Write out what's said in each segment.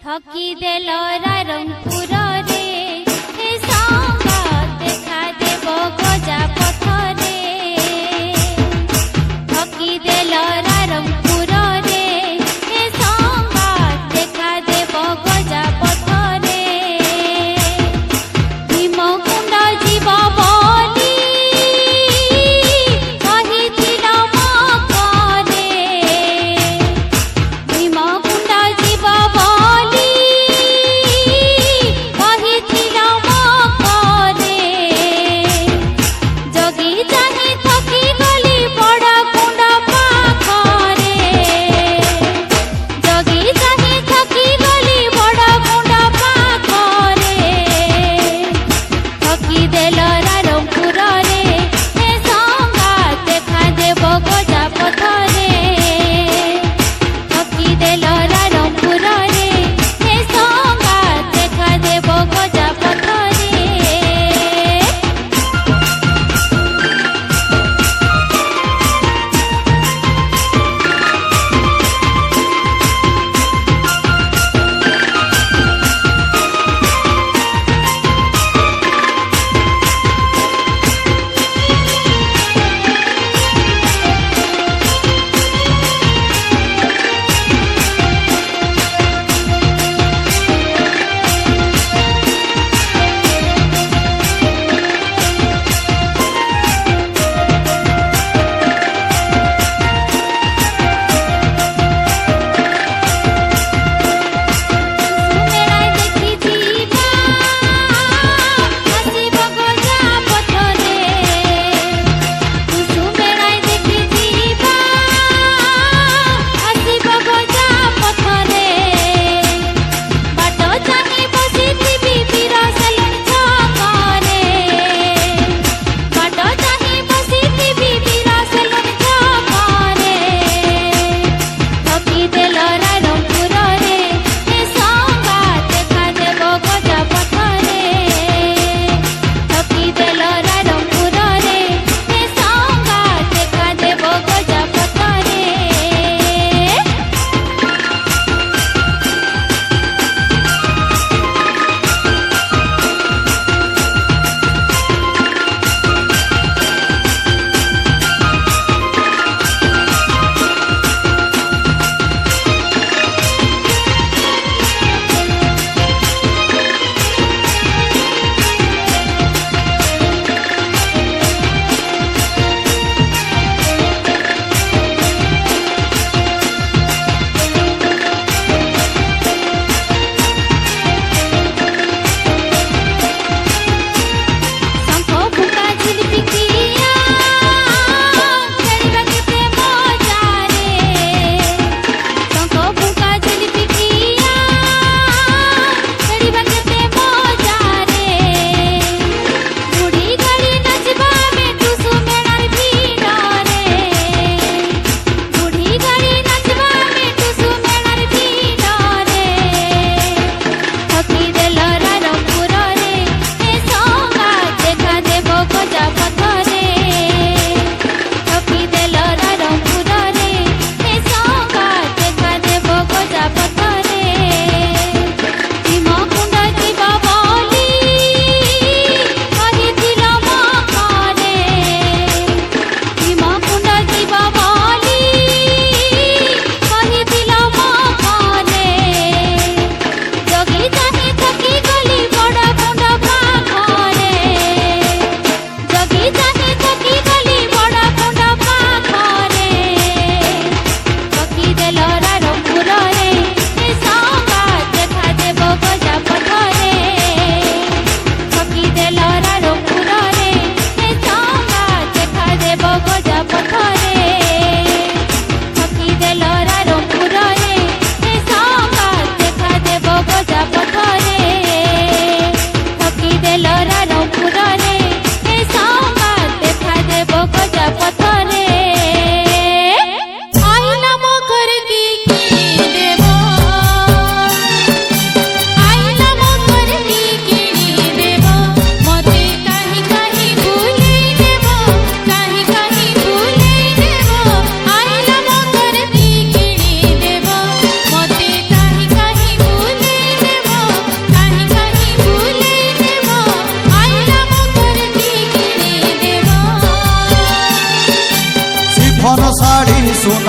ঠকি দেল রায়রংপুর রে হে সংবাদ দেখা দেব গজা পথরে ঠকি দেল রায়রংপুর রে হে সংবাদ দেখা দেব গজা পথরে ভীমকুণ্ড জীব বলি কহিছিল মকরে ভীমকুণ্ড জীব বলি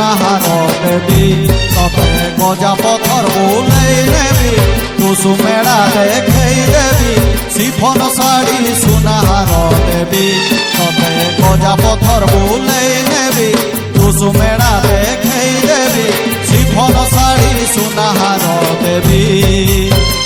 ସୁନାହାର ଦେବି ତତେ ଗଜା ପଥର ବୁଲେଇ ନେବି ଟୁସୁ ମେଳା ଦେଖେଇ ଦେବି ସିଫନ ଶାଢ଼ୀ ସୁନାହାର ଦେବି ତତେ ଗଜା ପଥର ବୁଲେଇ ନେବି ଟୁସୁ ମେଳା ଦେଖେଇ ଦେବି ସିଫନ ଶାଢ଼ୀ ସୁନାହାର ଦେବି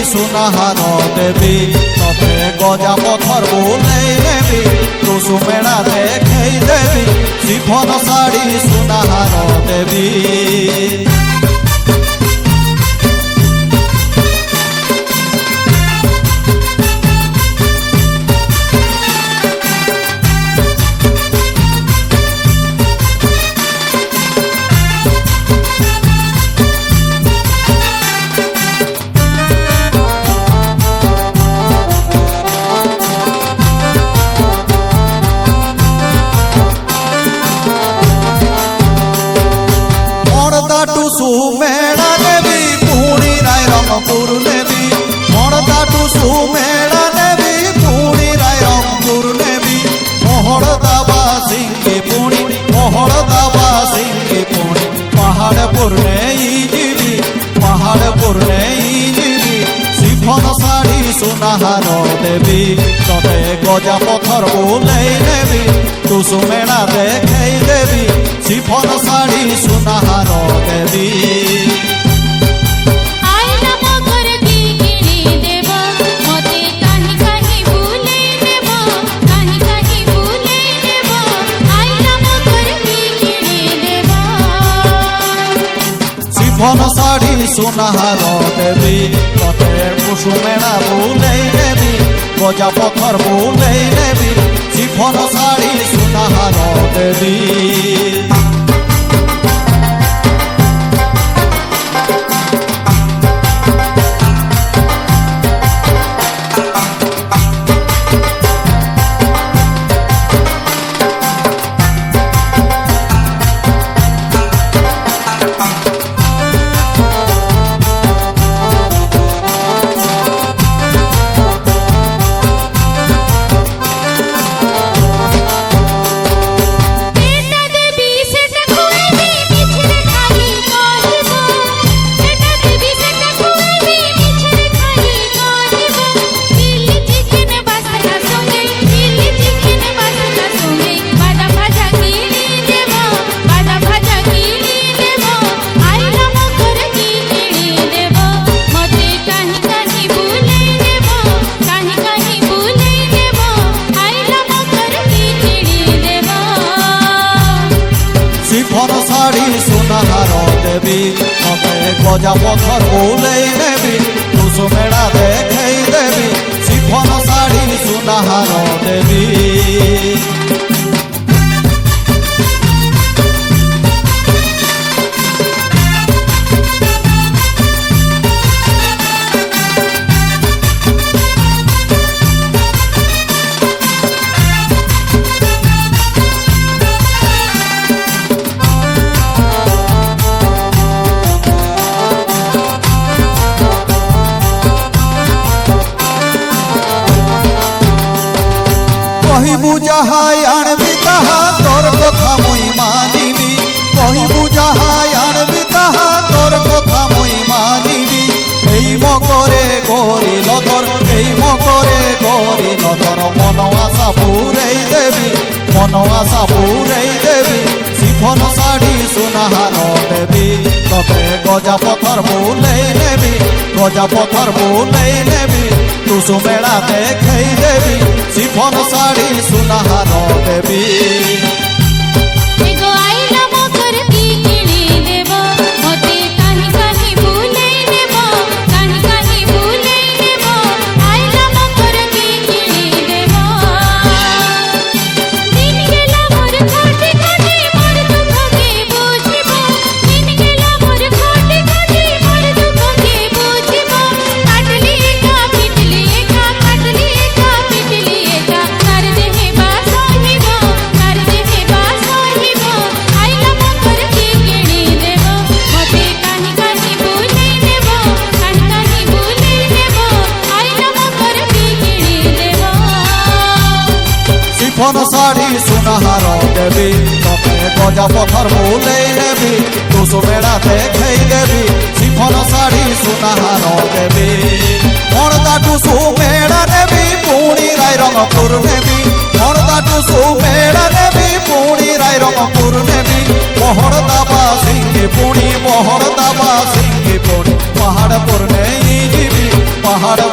ସୁନାହାର ଦେବି ତତେ ଗଜା ପଥର ବୁଲେଇ ନେବି ଟୁସୁ ମେଳା ଦେଖେଇ ଦେବି ସିଫନ ଶାଢ଼ୀ ସୁନାହାର ଦେବି ଟୁସୁ ମେଳା ନେବି ପୁଣି ରାଇରଙ୍ଗପୁର ନେବି ମର୍ଦା ଟୁସୁ ମେଳା ନେବି ପୁଣି ରାଇରଙ୍ଗପୁର ନେବି ମହଳଦାବାସୀଙ୍କି ପୁଣି ମହଳଦାବାସୀଙ୍କି ପୁଣି ପାହାଡ଼ପୁର ନେଇଯିବି ପାହାଡ଼ପୁର ନେଇଯିବି ସିଫନ ଶାଢ଼ୀ ସୁନାହାର ଦେବି ତତେ ଗଜା ପଥର ବୁଲେଇ ନେବି ଟୁସୁ ମେଳା ଦେଖେଇ ଦେବି ସିଫନ ଶାଢ଼ୀ ସୁନାହାର ଦେବି ସିଫନ ଶାଢ଼ୀ ସୁନାହାର ଦେବି ତତେ ଟୁସୁ ମେଳା ବୁଲେଇ ନେବି ଗଜା ପଥର ବୁଲେଇ ନେବି ସିଫନ ଶାଢ଼ୀ ସୁନାହାର ଦେବି ସୁନାହାର ଦେବି ତତେ ଗଜା ପଥର ବୁଲେଇ ନେବି ଟୁସୁ ମେଳା ଦେଖେଇ ଦେବି ସିଫନ ଶାଢ଼ୀ ସୁନାହାର ଦେବି যাহাই আনবি তাহা তোর কথা মন আশা পুরেই দেবী, মন আশা পুরেই দেবী, শিফন শাড়ি সোনাহার দেবী, তবে গজা পথর বুলেই নেবি, গজা পথর বুলেই নেবি, টুসু মেলা দেখেই দেবী, শিফন শাড়ি সোনাহার দেবী। এগো আইলা মকর কি কিনে দেব, মতে কাহি কাহি ভুলেই নেব, কাহি কাহি ভুলেই নেব, আইলা মকর কি কিনে দেব। দিন গেলা মোর খাটে খাটে মোর দুঃখকে বুঝিব, দিন গেলা মোর খাটে খাটে মোর দুঃখকে বুঝিব, কাটলি একা পিটলি একা, কাটলি একা পিটলি একা, কার দেহে বাস হইব, কার দেহে বাস হইব, আইলা মকর কি কিনে দেব, মতে কাহি কাহি ভুলেই নেব, কাহি কাহি ভুলেই নেব, আইলা মকর কি কিনে দেব। শিফন শাড়ি সোনাহার দেবী, তবে গজা পথর বুলেই নেবি, টুসু মেলা দেখেই দেবী, শিফন শাড়ি সোনাহার দেবী। মর্দা টুসু মেলা নেবি, পুଣି রাই রঙপুর নেবি, মর্দা টুসু মেলা নেবি, পুଣି রাই রঙপুর নেবি, মোহর দাবা সিংহে পুଣି, মোহর দাবা সিংহে পুଣି, পাহাড়পুর নেই যাবি, পাহাড়